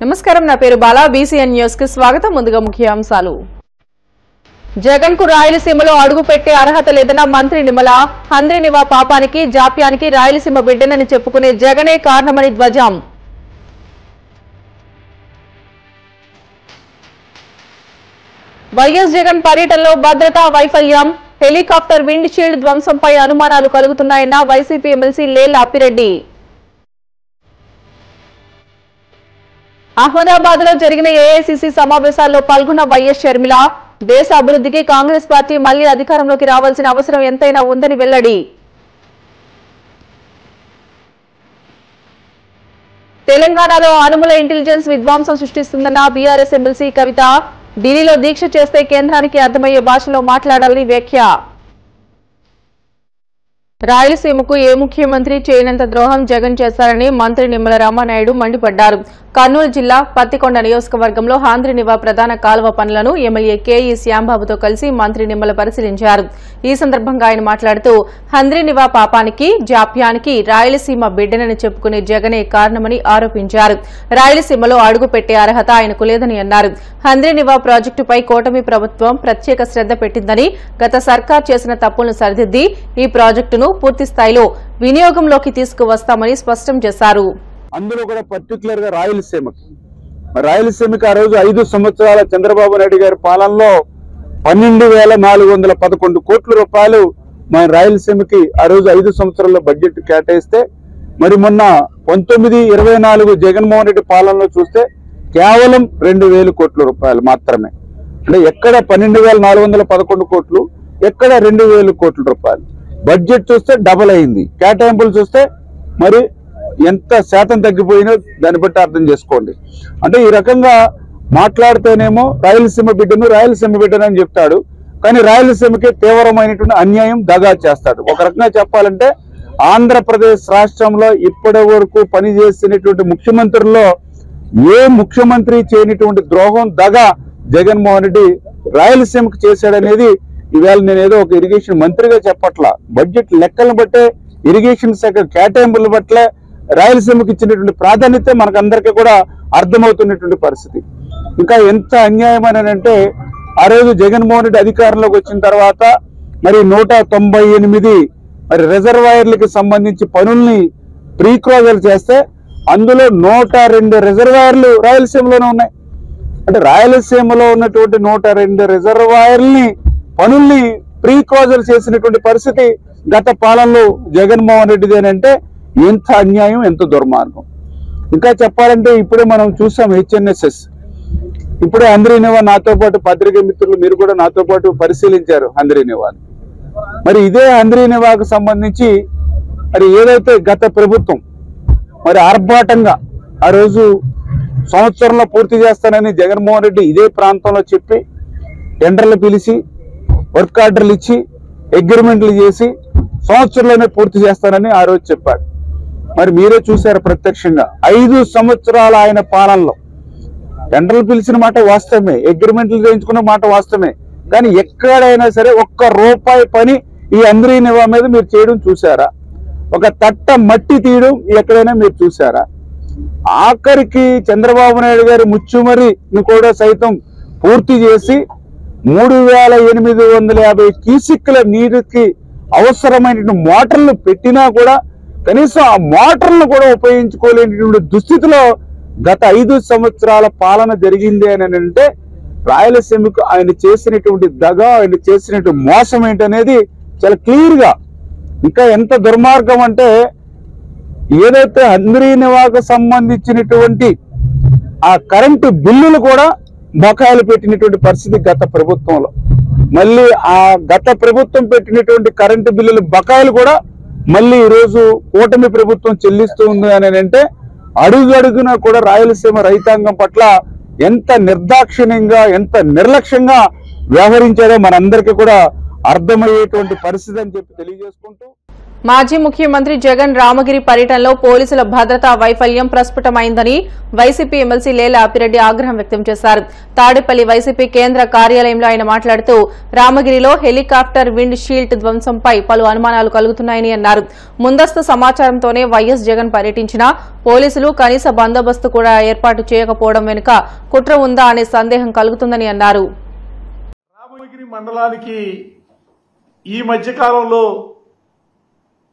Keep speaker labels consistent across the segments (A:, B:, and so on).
A: నమస్కారం, నా పేరు బాలా. బీసీఎన్ న్యూస్ కి స్వాగతం. ముందుగా ముఖ్యాంశాలు. జగన్ కు రాయలసీమలో అడుగు పెట్టే అర్హత లేదన్న మంత్రి నిమ్మల. హంద్రీనివా పాపానికి జాప్యానికి రాయలసీమ బిడ్డనని చెప్పుకునే జగనే కారణమని ధ్వజం. వైఎస్ జగన్ పర్యటనలో భద్రతా వైఫల్యం. హెలికాప్టర్ విండ్ షీల్డ్ ధ్వంసంపై అనుమానాలు కలుగుతున్నాయన్న వైసీపీ ఎమ్మెల్సీ లేళ్ల అప్పిరెడ్డి. అహ్మదాబాద్ లో జరిగిన ఏఐసీసీ సమావేశాల్లో పాల్గొన్న వైఎస్ షర్మిల. దేశ అభివృద్ధికి కాంగ్రెస్ పార్టీ మళ్లీ అధికారంలోకి రావాల్సిన అవసరం ఎంతైనా ఉందని వెల్లడి. తెలంగాణలో అనుముల ఇంటెలిజెన్స్ విధ్వంసం సృష్టిస్తుందన్న బీఆర్ఎస్ ఎమ్మెల్సీ కవిత. ఢిల్లీలో దీక్ష చేస్తే కేంద్రానికి అర్థమయ్యే భాషలో మాట్లాడాలని వ్యాఖ్య. రాయలసీమకు ఏ ముఖ్యమంత్రి చేయనంత ద్రోహం జగన్ చేశారని మంత్రి నిమ్మల రామానాయుడు మండిపడ్డారు. కర్నూలు జిల్లా పత్తికొండ నియోజకవర్గంలో హంద్రీనివా ప్రధాన కాలువ పనులను ఎమ్మెల్యే కేఈ శ్యాంబాబుతో కలిసి మంత్రి నిమ్మల పరిశీలించారు. ఈ సందర్భంగా ఆయన మాట్లాడుతూ హంద్రీనివా పాపానికి జాప్యానికి రాయలసీమ బిడ్డనని చెప్పుకునే జగనే కారణమని ఆరోపించారు. రాయలసీమలో అడుగు పెట్టే అర్హత ఆయనకు లేదని అన్నారు. హంద్రీనివా ప్రాజెక్టుపై కూటమి ప్రభుత్వం ప్రత్యేక శ్రద్ధ పెట్టిందని, గత సర్కార్ చేసిన తప్పులను సరిదిద్ది ఈ ప్రాజెక్టును పూర్తి స్థాయిలో వినియోగంలోకి తీసుకువస్తామని స్పష్టం చేశారు.
B: అందులో కూడా పర్టికులర్ గా రాయలసీమకి ఆ రోజు 5 సంవత్సరాల చంద్రబాబు నాయుడు గారి పాలనలో 12,411 కోట్ల రూపాయలు మన రాయలసీమకి ఆ రోజు 5 సంవత్సరాల్లో బడ్జెట్ కేటాయిస్తే, మరి మొన్న 19-24 జగన్మోహన్ రెడ్డి పాలనలో చూస్తే కేవలం 2,000 కోట్ల రూపాయలు మాత్రమే. అంటే ఎక్కడ 12,411 కోట్లు, ఎక్కడ 2,000 కోట్ల రూపాయలు. బడ్జెట్ చూస్తే డబల్ అయింది, కేటాయింపులు చూస్తే మరి ఎంత శాతం తగ్గిపోయినో దాన్ని బట్టి అర్థం చేసుకోండి. అంటే ఈ రకంగా మాట్లాడితేనేమో రాయలసీమ బిడ్డను అని చెప్తాడు, కానీ రాయలసీమకి తీవ్రమైనటువంటి అన్యాయం దగా చేస్తాడు. ఒక రకంగా చెప్పాలంటే ఆంధ్రప్రదేశ్ రాష్ట్రంలో ఇప్పటి వరకు పనిచేసినటువంటి ముఖ్యమంత్రుల్లో ఏ ముఖ్యమంత్రి చేయనటువంటి ద్రోహం దగా జగన్మోహన్ రెడ్డి రాయలసీమకు చేశాడనేది ఇవాళ నేనేదో ఒక ఇరిగేషన్ మంత్రిగా చెప్పట్లా, బడ్జెట్ లెక్కలను బట్టే, ఇరిగేషన్ శాఖ కేటాయింపుల పట్ల రాయలసీమకు ఇచ్చినటువంటి ప్రాధాన్యత మనకందరికీ కూడా అర్థమవుతున్నటువంటి పరిస్థితి. ఇంకా ఎంత అన్యాయం అని అంటే, ఆ రోజు జగన్మోహన్ రెడ్డి అధికారంలోకి వచ్చిన తర్వాత మరి 198 మరి రిజర్వాయర్లకి సంబంధించి పనుల్ని ప్రీక్లోజర్ చేస్తే అందులో 102 రిజర్వాయర్లు రాయలసీమలోనే ఉన్నాయి. అంటే రాయలసీమలో ఉన్నటువంటి 102 రిజర్వాయర్లని పనుల్ని ప్రీక్లోజర్ చేసినటువంటి పరిస్థితి గత పాలనలో జగన్మోహన్ రెడ్డిదేనంటే ఎంత అన్యాయం, ఎంత దుర్మార్గం. ఇంకా చెప్పాలంటే ఇప్పుడే మనం చూసాం హెచ్ఎన్ఎస్ఎస్. ఇప్పుడే హంద్రీనివా నాతో పాటు పత్రికా మిత్రులు మీరు కూడా నాతో పాటు పరిశీలించారు హంద్రీనివాని. మరి ఇదే హంద్రీనివాకు సంబంధించి మరి ఏదైతే గత ప్రభుత్వం మరి ఆర్భాటంగా ఆ రోజు సంవత్సరంలో పూర్తి చేస్తానని జగన్మోహన్ రెడ్డి ఇదే ప్రాంతంలో చెప్పి టెండర్లు పిలిచి వర్క్ ఆర్డర్లు ఇచ్చి అగ్రిమెంట్లు చేసి సంవత్సరంలోనే పూర్తి చేస్తానని ఆ రోజు చెప్పాడు. మరి మీరే చూశారు ప్రత్యక్షంగా 5 సంవత్సరాల ఆయన పాలనలో టెండర్లు పిలిచిన మాట వాస్తవమే, అగ్రిమెంట్లు చేయించుకున్న మాట వాస్తవమే, కానీ ఎక్కడైనా సరే ఒక్క రూపాయి పని ఈ హంద్రీనివా మీద మీరు చేయడం చూసారా? ఒక తట్ట మట్టి తీయడం ఎక్కడైనా మీరు చూసారా? ఆఖరికి చంద్రబాబు నాయుడు గారి ముచ్చుమరిని కూడా సైతం పూర్తి చేసి 3,850 క్యూసిక్ల నీరుకి అవసరమైన మోటార్లు పెట్టినా కూడా కనీసం ఆ మోటార్లను కూడా ఉపయోగించుకోలేనటువంటి దుస్థితిలో గత 5 సంవత్సరాల పాలన జరిగింది అని అంటే రాయలసీమకు ఆయన చేసినటువంటి దగా, ఆయన చేసినటువంటి మోసం ఏంటనేది చాలా క్లియర్ గా. ఇంకా ఎంత దుర్మార్గం అంటే, ఏదైతే హంద్రీనివాకు సంబంధించినటువంటి ఆ కరెంటు బిల్లులు కూడా బకాయిలు పెట్టినటువంటి పరిస్థితి గత ప్రభుత్వంలో. మళ్ళీ ఆ గత ప్రభుత్వం పెట్టినటువంటి కరెంటు బిల్లుల బకాయిలు కూడా మళ్ళీ ఈరోజు కూటమి ప్రభుత్వం చెల్లిస్తూ ఉంది అని అంటే అడుగడుగునా కూడా రాయలసీమ రైతాంగం పట్ల ఎంత నిర్దాక్షిణ్యంగా, ఎంత నిర్లక్ష్యంగా వ్యవహరించారో మనందరికీ కూడా అర్థమయ్యేటువంటి పరిస్థితి అని చెప్పి తెలియజేసుకుంటూ
A: మాజీ ముఖ్యమంత్రి జగన్ రామగిరి పర్యటనలో పోలీసుల భద్రతా వైఫల్యం ప్రస్ఫుటమైందని వైసీపీ ఎమ్మెల్సీ లేల అప్పిరెడ్డి ఆగ్రహం వ్యక్తం చేశారు. తాడేపల్లి వైసీపీ కేంద్ర కార్యాలయంలో ఆయన మాట్లాడుతూ రామగిరిలో హెలికాప్టర్ విండ్ షీల్డ్ ధ్వంసంపై పలు అనుమానాలు కలుగుతున్నాయని అన్నారు. ముందస్తు సమాచారంతోనే వైఎస్ జగన్ పర్యటించినా పోలీసులు కనీస బందోబస్తు కూడా ఏర్పాటు చేయకపోవడం వెనుక కుట్ర ఉందా అనే సందేహం కలుగుతుందని అన్నారు.
C: రామగిరి మండలానికి ఈ మధ్యకాలంలో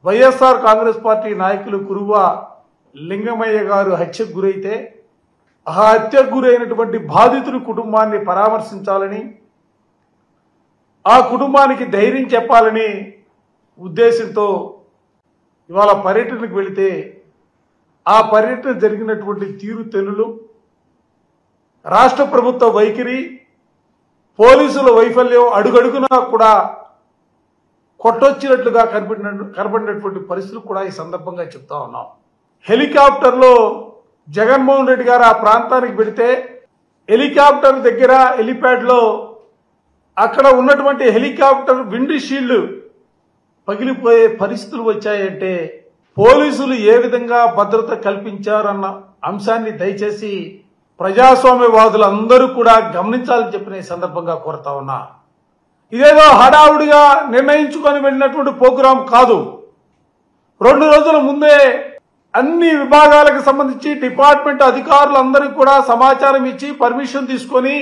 C: వైఎస్ఆర్ కాంగ్రెస్ పార్టీ నాయకులు కురువ లింగమయ్య గారు హత్యకు గురైతే ఆ హత్యకు గురైనటువంటి బాధితుడి కుటుంబాన్ని పరామర్శించాలని, ఆ కుటుంబానికి ధైర్యం చెప్పాలని ఉద్దేశంతో ఇవాళ పర్యటనకు వెళితే ఆ పర్యటన జరిగినటువంటి తీరుతెన్నులు, రాష్ట్ర ప్రభుత్వ వైఖరి, పోలీసుల వైఫల్యం అడుగడుగునా కూడా కొట్టొచ్చినట్లుగా కనబడినటువంటి పరిస్థితులు కూడా ఈ సందర్భంగా చెప్తా ఉన్నాం. హెలికాప్టర్లో జగన్మోహన్ రెడ్డి గారు ఆ ప్రాంతానికి పెడితే హెలికాప్టర్ దగ్గర హెలిప్యాడ్ లో అక్కడ ఉన్నటువంటి హెలికాప్టర్ విండ్ షీల్డ్ పగిలిపోయే పరిస్థితులు వచ్చాయంటే పోలీసులు ఏ విధంగా భద్రత కల్పించారన్న అంశాన్ని దయచేసి ప్రజాస్వామ్యవాదులందరూ కూడా గమనించాలని చెప్పిన ఈ సందర్భంగా కోరుతా ఉన్నా. ఇదేదో హడావుడిగా నిర్ణయించుకొని వెళ్ళినటువంటి ప్రోగ్రాం కాదు. 2 రోజుల ముందే అన్ని విభాగాలకు సంబంధించి డిపార్ట్మెంట్ అధికారులందరికీ కూడా సమాచారం ఇచ్చి పర్మిషన్ తీసుకొని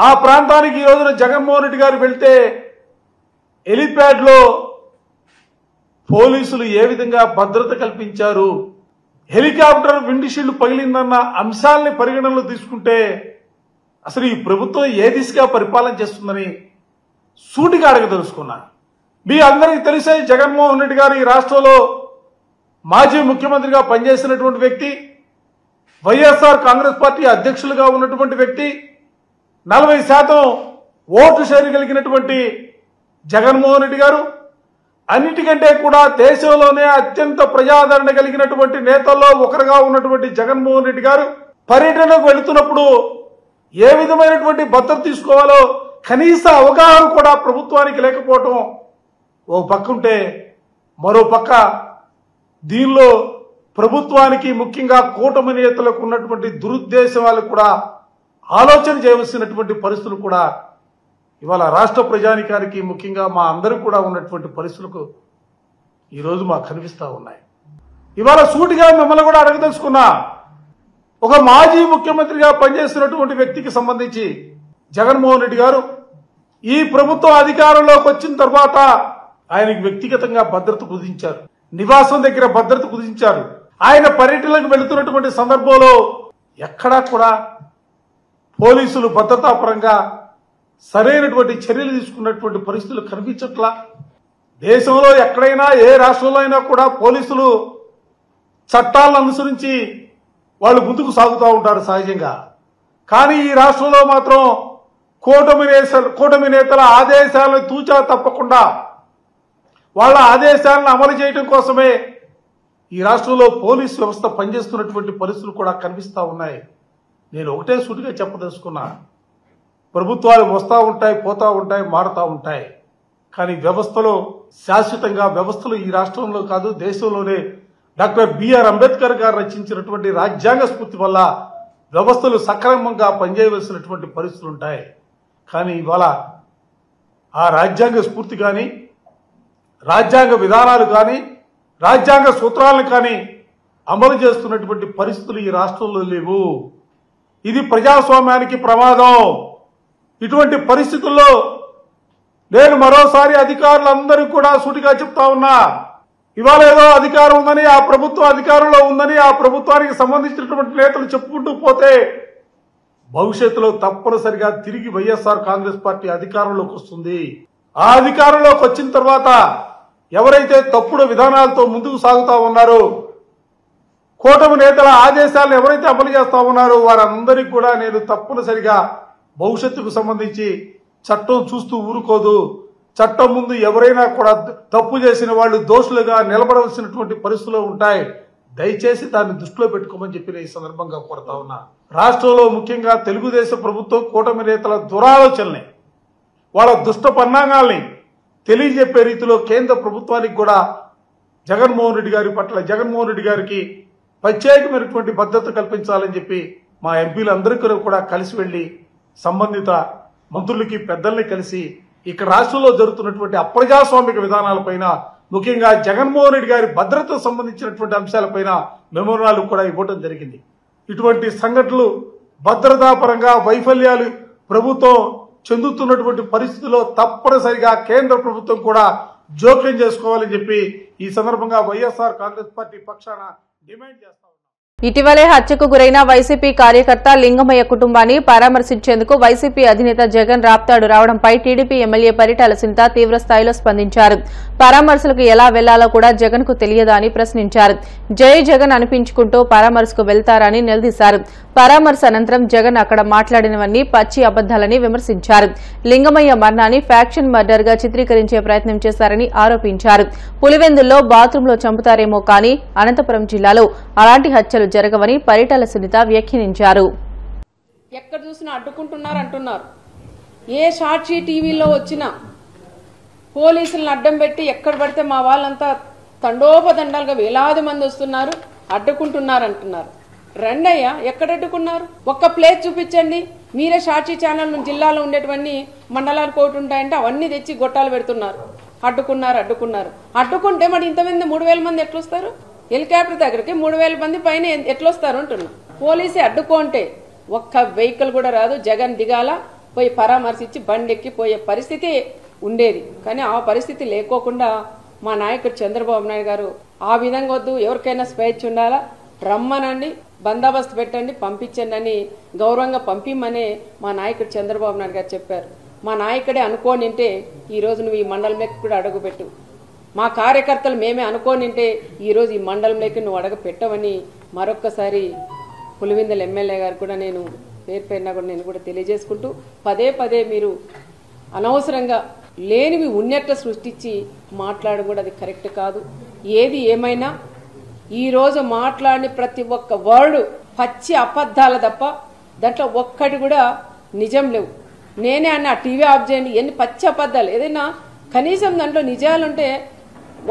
C: ఆ ప్రాంతానికి ఈ రోజున జగన్మోహన్ రెడ్డి గారు వెళ్తే హెలిప్యాడ్ లో పోలీసులు ఏ విధంగా భద్రత కల్పించారు, హెలికాప్టర్ విండ్ షీల్డ్ పగిలిందన్న అంశాలని పరిగణనలో తీసుకుంటే అసలు ఈ ప్రభుత్వం ఏ దిశగా పరిపాలన చేస్తుందని సూటిగా అడగదలుచుకున్నా. మీ అందరికీ తెలిసే జగన్మోహన్ రెడ్డి గారు ఈ రాష్ట్రంలో మాజీ ముఖ్యమంత్రిగా పనిచేసినటువంటి వ్యక్తి, వైఎస్ఆర్ కాంగ్రెస్ పార్టీ అధ్యక్షులుగా ఉన్నటువంటి వ్యక్తి, 40% ఓటు షేర్ కలిగినటువంటి జగన్మోహన్ రెడ్డి గారు అన్నిటికంటే కూడా దేశంలోనే అత్యంత ప్రజాదరణ కలిగినటువంటి నేతల్లో ఒకరుగా ఉన్నటువంటి జగన్మోహన్ రెడ్డి గారు పర్యటనకు వెళుతున్నప్పుడు ఏ విధమైనటువంటి భద్రత తీసుకోవాలో కనీస అవగాహన కూడా ప్రభుత్వానికి లేకపోవటం ఓ పక్క ఉంటే, మరో పక్క దీనిలో ప్రభుత్వానికి ముఖ్యంగా కూటమి నేతలకు ఉన్నటువంటి దురుద్దేశాలు కూడా ఆలోచన చేయవలసినటువంటి పరిస్థితులు కూడా ఇవాళ రాష్ట్ర ప్రజానికానికి ముఖ్యంగా మా అందరూ కూడా ఉన్నటువంటి పరిస్థితులకు ఈరోజు మాకు కనిపిస్తూ ఉన్నాయి. ఇవాళ సూటిగా మిమ్మల్ని కూడా అడగదలుచుకున్నా. ఒక మాజీ ముఖ్యమంత్రిగా పనిచేస్తున్నటువంటి వ్యక్తికి సంబంధించి జగన్మోహన్ రెడ్డి గారు ఈ ప్రభుత్వం అధికారంలోకి వచ్చిన తర్వాత ఆయనకు వ్యక్తిగతంగా భద్రత కుదించారు, నివాసం దగ్గర భద్రత కుదించారు. ఆయన పర్యటనకు వెళుతున్నటువంటి సందర్భంలో ఎక్కడా కూడా పోలీసులు భద్రతాపరంగా సరైనటువంటి చర్యలు తీసుకున్నటువంటి పరిస్థితులు కనిపించట్లా. దేశంలో ఎక్కడైనా ఏ రాష్ట్రంలో అయినా కూడా పోలీసులు చట్టాలను అనుసరించి వాళ్ళు ముందుకు సాగుతూ ఉంటారు సహజంగా. కానీ ఈ రాష్ట్రంలో మాత్రం కూటమి నేతల ఆదేశాలను తూచా తప్పకుండా వాళ్ళ ఆదేశాలను అమలు చేయడం కోసమే ఈ రాష్ట్రంలో పోలీసు వ్యవస్థ పనిచేస్తున్నటువంటి పరిస్థితులు కూడా కనిపిస్తూ ఉన్నాయి. నేను ఒకటే సూటిగా చెప్పదలుచుకున్నా, ప్రభుత్వాలు వస్తూ ఉంటాయి, పోతూ ఉంటాయి, మారుతూ ఉంటాయి. కానీ వ్యవస్థలో శాశ్వతంగా వ్యవస్థలు ఈ రాష్ట్రంలో కాదు దేశంలోనే డాక్టర్ బిఆర్ అంబేద్కర్ గారు రచించినటువంటి రాజ్యాంగ స్ఫూర్తి వల్ల వ్యవస్థలు సక్రమంగా పనిచేయవలసినటువంటి పరిస్థితులు ఉంటాయి. కానీ ఇవాళ ఆ రాజ్యాంగ స్ఫూర్తి కానీ, రాజ్యాంగ విధానాలు కానీ, రాజ్యాంగ సూత్రాలను కానీ అమలు చేస్తున్నటువంటి పరిస్థితులు ఈ రాష్ట్రంలో లేవు. ఇది ప్రజాస్వామ్యానికి ప్రమాదం. ఇటువంటి పరిస్థితుల్లో నేను మరోసారి అధికారులందరికీ కూడా సూటిగా చెప్తా ఉన్నా, ఇవాళ ఏదో అధికారం ఉందని, ఆ ప్రభుత్వం అధికారంలో ఉందని ఆ ప్రభుత్వానికి సంబంధించినటువంటి నేతలు చెప్పుకుంటూ పోతే భవిష్యత్తులో తప్పనిసరిగా తిరిగి వైఎస్ఆర్ కాంగ్రెస్ పార్టీ అధికారంలోకి వస్తుంది. ఆ అధికారంలోకి వచ్చిన తర్వాత ఎవరైతే తప్పుడు విధానాలతో ముందుకు సాగుతా ఉన్నారో, కూటమి నేతల ఆదేశాలను ఎవరైతే అమలు చేస్తా ఉన్నారో వారందరికీ కూడా నేను తప్పనిసరిగా భవిష్యత్తుకు సంబంధించి చట్టం చూస్తూ ఊరుకోదు. చట్టం ముందు ఎవరైనా కూడా తప్పు చేసిన వాళ్ళు దోషులుగా నిలబడవలసినటువంటి పరిస్థితులు ఉంటాయి. దయచేసి దాన్ని దృష్టిలో పెట్టుకోమని చెప్పి ఈ సందర్భంగా కోరుతా ఉన్నా. రాష్ట్రంలో ముఖ్యంగా తెలుగుదేశం ప్రభుత్వం కూటమి నేతల దురాలోచనల్ని, వాళ్ళ దుష్ట పరిణామాల్ని తెలియజెప్పే రీతిలో కేంద్ర ప్రభుత్వానికి కూడా జగన్మోహన్ రెడ్డి గారి పట్ల జగన్మోహన్ రెడ్డి గారికి ప్రత్యేకమైనటువంటి భద్రత కల్పించాలని చెప్పి మా ఎంపీలందరికీ కూడా కలిసి వెళ్లి సంబంధిత మంత్రులకి పెద్దల్ని కలిసి ఇక్కడ రాష్ట్రంలో జరుగుతున్నటువంటి అప్రజాస్వామిక విధానాలపైన ముఖ్యంగా జగన్మోహన్ రెడ్డి గారి భద్రతకు సంబంధించినటువంటి అంశాలపైన మెమోరాలు కూడా ఇవ్వడం జరిగింది. ఇటువంటి సంఘటనలు భద్రతాపరంగా వైఫల్యాలు ప్రభుత్వం చెందుతున్నటువంటి పరిస్థితుల్లో తప్పనిసరిగా కేంద్ర ప్రభుత్వం కూడా జోక్యం చేసుకోవాలని చెప్పి ఈ సందర్భంగా వైఎస్ఆర్ కాంగ్రెస్ పార్టీ పక్షాన డిమాండ్ చేస్తా ఉన్నాం.
A: ఇటీవలే హత్యకు గురైన వైసీపీ కార్యకర్త లింగమయ్య కుటుంబాన్ని పరామర్శించేందుకు వైసీపీ అధినేత జగన్ రాప్తాడు రావడంపై టీడీపీ ఎమ్మెల్యే పరిటాల సునీత తీవ్రస్థాయిలో స్పందించారు. పరామర్శలకు ఎలా వెళ్లాలో కూడా జగన్ కు తెలియదా అని ప్రశ్నించారు. జై జగన్ అనిపించుకుంటూ పరామర్శకు వెళ్తారని నిలదీశారు. పరామర్శ అనంతరం జగన్ అక్కడ మాట్లాడినవన్నీ పచ్చి అబద్దాలని విమర్శించారు. లింగమయ్య మరణాన్ని ఫ్యాక్షన్ మర్డర్ గా చిత్రీకరించే ప్రయత్నం చేశారని ఆరోపించారు. పులివెందుల్లో బాత్రూంలో చంపుతారేమో కానీ అనంతపురం జిల్లాలో అలాంటి హత్యలు జరగవని పరిటాల సునీత వ్యాఖ్యానించారు.
D: ఎక్కడ చూసినా అడ్డుకుంటున్నారు అంటున్నారు. ఏ సాక్షి టీవీలో వచ్చినా పోలీసులను అడ్డం పెట్టి ఎక్కడ పడితే మా వాళ్ళంతా తండోపదండాలుగా వేలాది మంది వస్తున్నారు, అడ్డుకుంటున్నారు అంటున్నారు. రండయ్యా, ఎక్కడ అడ్డుకున్నారు? ఒక్క ప్లేస్ చూపించండి. మీరే సాక్షి ఛానల్ జిల్లాలో ఉండేటువంటి మండలాలు కోటి ఉంటాయంటే అవన్నీ తెచ్చి గొట్టాలు పెడుతున్నారు. అడ్డుకుంటే మరి ఇంతమంది 3,000 మంది ఎట్లొస్తారు? హెలికాప్టర్ దగ్గరికి 3,000 మంది పైన ఎట్లొస్తారు అంటున్నా. పోలీసే అడ్డుకుంటే ఒక్క వెహికల్ కూడా రాదు. జగన్ దిగాల పోయి పరామర్శించి బండెక్కి పోయే పరిస్థితి ఉండేది. కానీ ఆ పరిస్థితి లేకోకుండా మా నాయకుడు చంద్రబాబు నాయుడు గారు ఆ విధంగా వద్దు, ఎవరికైనా స్వేచ్ఛ ఉండాలా, రమ్మనండి, బందోబస్తు పెట్టండి, పంపించండి అని గౌరవంగా పంపిమ్మని మా నాయకుడు చంద్రబాబు నాయుడు గారు చెప్పారు. మా నాయకుడే అనుకోనింటే ఈరోజు నువ్వు ఈ మండలంలోకి కూడా అడుగుపెట్టు. మా కార్యకర్తలు మేమే అనుకోనింటే ఈరోజు ఈ మండలంలోకి నువ్వు అడగ పెట్టవని మరొక్కసారి పులివెందుల ఎమ్మెల్యే గారు కూడా నేను పేరుపైన కూడా నేను కూడా తెలియజేసుకుంటూ పదే మీరు అనవసరంగా లేనివి ఉన్నట్టు సృష్టించి మాట్లాడడం కూడా అది కరెక్ట్ కాదు. ఏది ఏమైనా ఈరోజు మాట్లాడిన ప్రతి ఒక్క వర్డ్ పచ్చి అబద్ధాలు తప్ప దాంట్లో ఒక్కటి కూడా నిజం లేవు. నేనే అన్న టీవీ ఆఫ్ చేయండి, ఎన్ని పచ్చి అబద్ధాలు. ఏదైనా కనీసం దాంట్లో నిజాలుంటే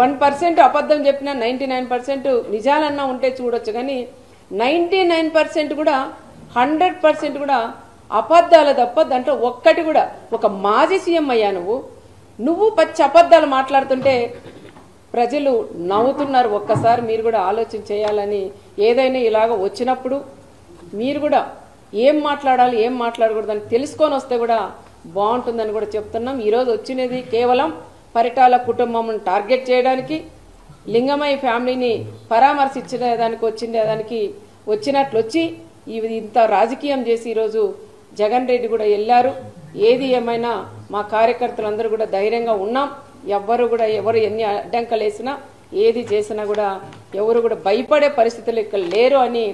D: 1% అబద్ధం చెప్పినా 99% నిజాలన్నా ఉంటే చూడొచ్చు. కానీ 99% కూడా 100% కూడా అబద్ధాలు తప్ప దాంట్లో ఒక్కటి కూడా. ఒక మాజీ సీఎం అయ్యా నువ్వు పచ్చి అబద్ధాలు మాట్లాడుతుంటే ప్రజలు నవ్వుతున్నారు. ఒక్కసారి మీరు కూడా ఆలోచన చేయాలని, ఏదైనా ఇలాగ వచ్చినప్పుడు మీరు కూడా ఏం మాట్లాడాలి ఏం మాట్లాడకూడదని తెలుసుకొని వస్తే కూడా బాగుంటుందని కూడా చెప్తున్నాం. ఈరోజు వచ్చినది కేవలం పరిటాల కుటుంబం టార్గెట్ చేయడానికి, లింగమయ్య ఫ్యామిలీని పరామర్శించడానికి వచ్చినట్లు వచ్చి ఇంత రాజకీయం చేసి ఈరోజు జగన్ రెడ్డి కూడా వెళ్ళారు. ఏది ఏమైనా మా కార్యకర్తలందరూ కూడా ధైర్యంగా ఉన్నాం. ఎవరు ఎన్ని అడ్డంకలు వేసినా ఏది చేసినా కూడా ఎవరు కూడా భయపడే పరిస్థితులు ఇక్కడ లేరు అని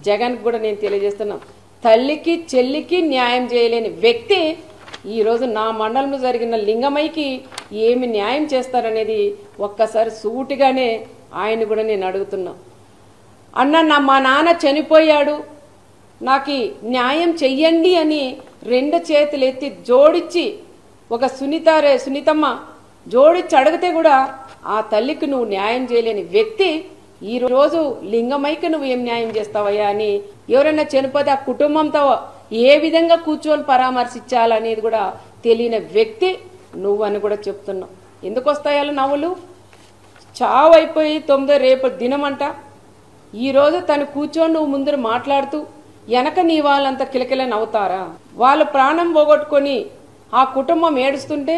D: జగన్ కూడా నేను తెలియజేస్తున్నా. తల్లికి చెల్లికి న్యాయం చేయలేని వ్యక్తి ఈరోజు నా మండలంలో జరిగిన లింగమయ్యకి ఏమి న్యాయం చేస్తారనేది ఒక్కసారి సూటిగానే ఆయన కూడా నేను అడుగుతున్నా. అన్న మా నాన్న చనిపోయాడు, నాకు న్యాయం చెయ్యండి అని 2 చేతులు ఎత్తి జోడించి ఒక సునీతమ్మ జోడించి అడిగితే కూడా ఆ తల్లికి నువ్వు న్యాయం చేయలేని వ్యక్తి ఈ రోజు లింగమయ్యకి నువ్వు ఏం న్యాయం చేస్తావయ్యా అని ఎవరైనా చనిపోతే ఆ కుటుంబంతో ఏ విధంగా కూర్చొని పరామర్శించాలనేది కూడా తెలియని వ్యక్తి నువ్వని కూడా చెప్తున్నావు. ఎందుకు వస్తాయాలో నవ్వులు? చావు అయిపోయి 9 రేపు దినమంట. ఈరోజు తను కూర్చొని నువ్వు ముందర మాట్లాడుతూ వెనక నీ వాళ్ళంతా కిలకిల నవ్వుతారా? వాళ్ళ ప్రాణం పోగొట్టుకొని ఆ కుటుంబం ఏడుస్తుంటే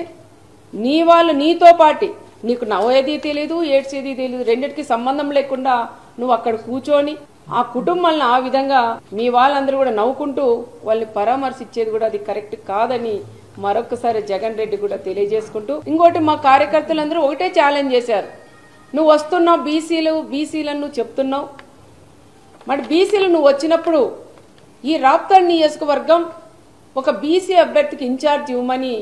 D: నీ వాళ్ళు నీతో పాటి నీకు నవ్వేది తెలియదు, ఏడ్చేది తెలియదు, రెండిటికి సంబంధం లేకుండా నువ్వు అక్కడ కూర్చొని ఆ కుటుంబాలను ఆ విధంగా మీ వాళ్ళందరూ కూడా నవ్వుకుంటూ వాళ్ళని పరామర్శించేది కూడా అది కరెక్ట్ కాదని మరొకసారి జగన్ రెడ్డి కూడా తెలియజేసుకుంటూ, ఇంకోటి మా కార్యకర్తలందరూ ఒకటే ఛాలెంజ్ చేశారు. నువ్వు వస్తున్నావు బీసీలను నువ్వు చెప్తున్నావు, మరి బీసీలు నువ్వు వచ్చినప్పుడు ఈ రాప్తాడ్ నియోజకవర్గం ఒక బీసీ అభ్యర్థికి ఇన్ఛార్జ్ ఇవ్వమని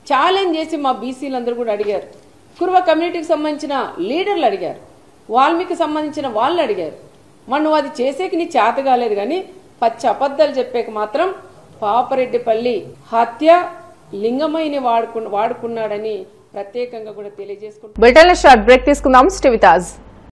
D: ఛాలెంజ్ చేసి మా బీసీలందరూ కూడా అడిగారు. కుర్వ కమ్యూనిటీకి సంబంధించిన లీడర్లు అడిగారు, వాల్మీకి సంబంధించిన వాళ్ళు అడిగారు. మరి నువ్వు అది చేసేకి నీ చేత కాలేదు. కానీ పచ్చి అబద్ధాలు చెప్పేకి మాత్రం పాపరెడ్డిపల్లి హత్య లింగమయ్యని వాడుకున్నాడని ప్రత్యేకంగా కూడా తెలియజేసుకుంటున్నాం.
A: బ్రిటన్ షార్ట్ బ్రేక్ తీసుకుందాం. Stay with us.